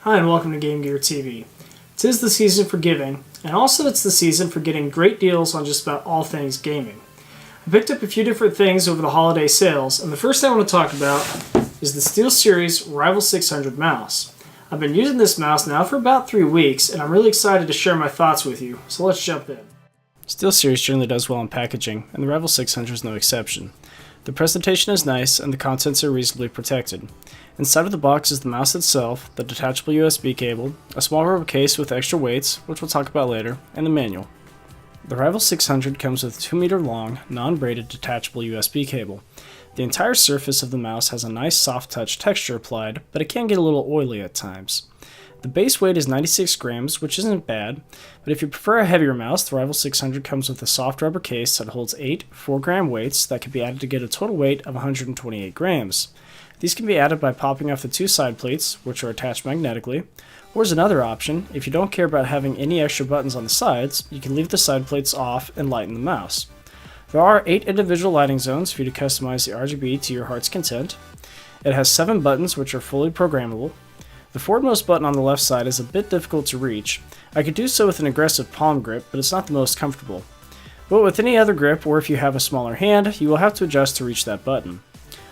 Hi and welcome to Game Gear TV. 'Tis the season for giving, and also it's the season for getting great deals on just about all things gaming. I picked up a few different things over the holiday sales, and the first thing I want to talk about is the SteelSeries Rival 600 mouse. I've been using this mouse now for about 3 weeks, and I'm really excited to share my thoughts with you, so let's jump in. SteelSeries generally does well in packaging, and the Rival 600 is no exception. The presentation is nice, and the contents are reasonably protected. Inside of the box is the mouse itself, the detachable USB cable, a small rubber case with extra weights, which we'll talk about later, and a manual. The Rival 600 comes with a 2-meter long, non-braided detachable USB cable. The entire surface of the mouse has a nice soft touch texture applied, but it can get a little oily at times. The base weight is 96 grams, which isn't bad, but if you prefer a heavier mouse, the Rival 600 comes with a soft rubber case that holds 8 4-gram weights that can be added to get a total weight of 128 grams. These can be added by popping off the 2 side plates, which are attached magnetically, or as another option, if you don't care about having any extra buttons on the sides, you can leave the side plates off and lighten the mouse. There are 8 individual lighting zones for you to customize the RGB to your heart's content. It has 7 buttons which are fully programmable. The foremost button on the left side is a bit difficult to reach. I could do so with an aggressive palm grip, but it's not the most comfortable. But with any other grip, or if you have a smaller hand, you will have to adjust to reach that button.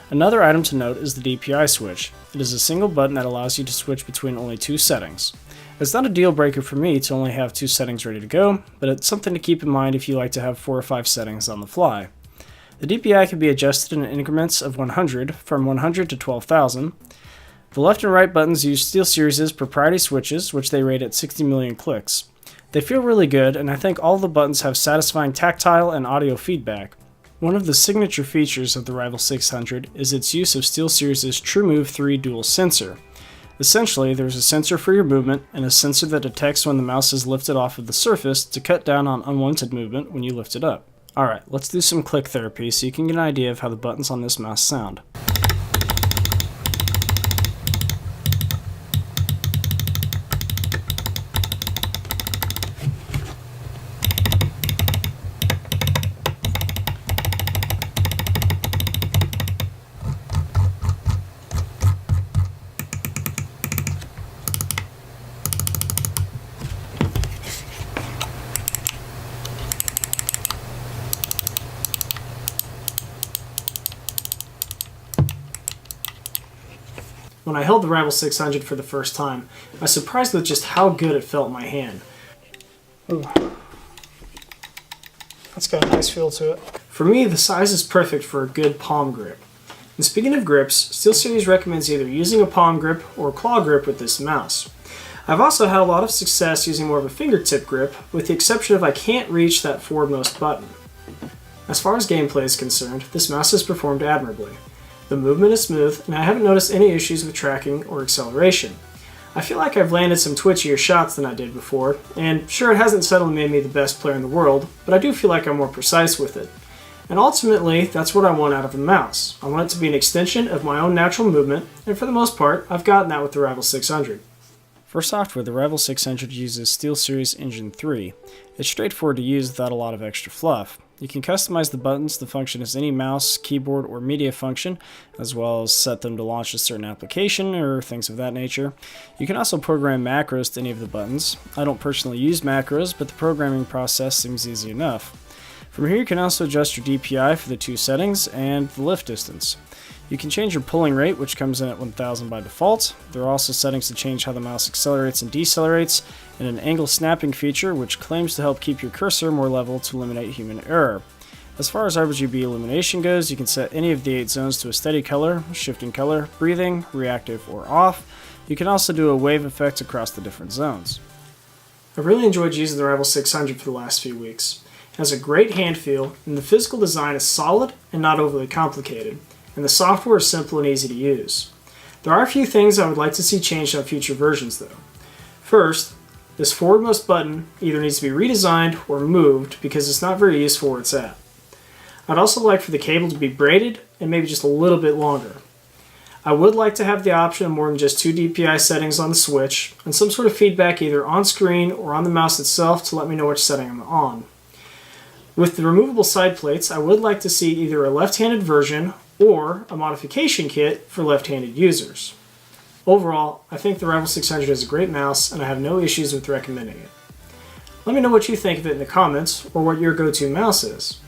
Another item to note is the DPI switch. It is a single button that allows you to switch between only 2 settings. It's not a deal breaker for me to only have 2 settings ready to go, but it's something to keep in mind if you like to have 4 or 5 settings on the fly. The DPI can be adjusted in increments of 100, from 100 to 12,000. The left and right buttons use SteelSeries' proprietary switches, which they rate at 60 million clicks. They feel really good, and I think all the buttons have satisfying tactile and audio feedback. One of the signature features of the Rival 600 is its use of SteelSeries' TrueMove 3 dual sensor. Essentially, there's a sensor for your movement and a sensor that detects when the mouse is lifted off of the surface to cut down on unwanted movement when you lift it up. Alright, let's do some click therapy so you can get an idea of how the buttons on this mouse sound. When I held the Rival 600 for the first time, I was surprised with just how good it felt in my hand. Ooh. That's got a nice feel to it. For me, the size is perfect for a good palm grip. And speaking of grips, SteelSeries recommends either using a palm grip or a claw grip with this mouse. I've also had a lot of success using more of a fingertip grip, with the exception of I can't reach that foremost button. As far as gameplay is concerned, this mouse has performed admirably. The movement is smooth, and I haven't noticed any issues with tracking or acceleration. I feel like I've landed some twitchier shots than I did before, and sure, it hasn't suddenly made me the best player in the world, but I do feel like I'm more precise with it. And ultimately, that's what I want out of a mouse. I want it to be an extension of my own natural movement, and for the most part, I've gotten that with the Rival 600. For software, the Rival 600 uses SteelSeries Engine 3. It's straightforward to use without a lot of extra fluff. You can customize the buttons to function as any mouse, keyboard, or media function, as well as set them to launch a certain application or things of that nature. You can also program macros to any of the buttons. I don't personally use macros, but the programming process seems easy enough. From here you can also adjust your DPI for the 2 settings and the lift distance. You can change your pulling rate, which comes in at 1000 by default. There are also settings to change how the mouse accelerates and decelerates, and an angle snapping feature which claims to help keep your cursor more level to eliminate human error. As far as RGB illumination goes, you can set any of the 8 zones to a steady color, shifting color, breathing, reactive, or off. You can also do a wave effect across the different zones. I really enjoyed using the Rival 600 for the last few weeks. It has a great hand feel, and the physical design is solid and not overly complicated, and the software is simple and easy to use. There are a few things I would like to see changed on future versions though. First, this forwardmost button either needs to be redesigned or moved because it's not very useful where it's at. I'd also like for the cable to be braided and maybe just a little bit longer. I would like to have the option of more than just 2 DPI settings on the switch and some sort of feedback either on screen or on the mouse itself to let me know which setting I'm on. With the removable side plates, I would like to see either a left-handed version or a modification kit for left-handed users. Overall, I think the Rival 600 is a great mouse and I have no issues with recommending it. Let me know what you think of it in the comments or what your go-to mouse is.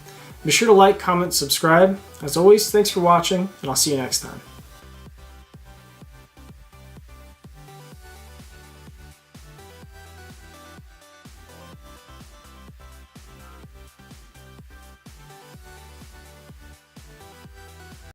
Be sure to like, comment, subscribe. As always, thanks for watching, and I'll see you next time.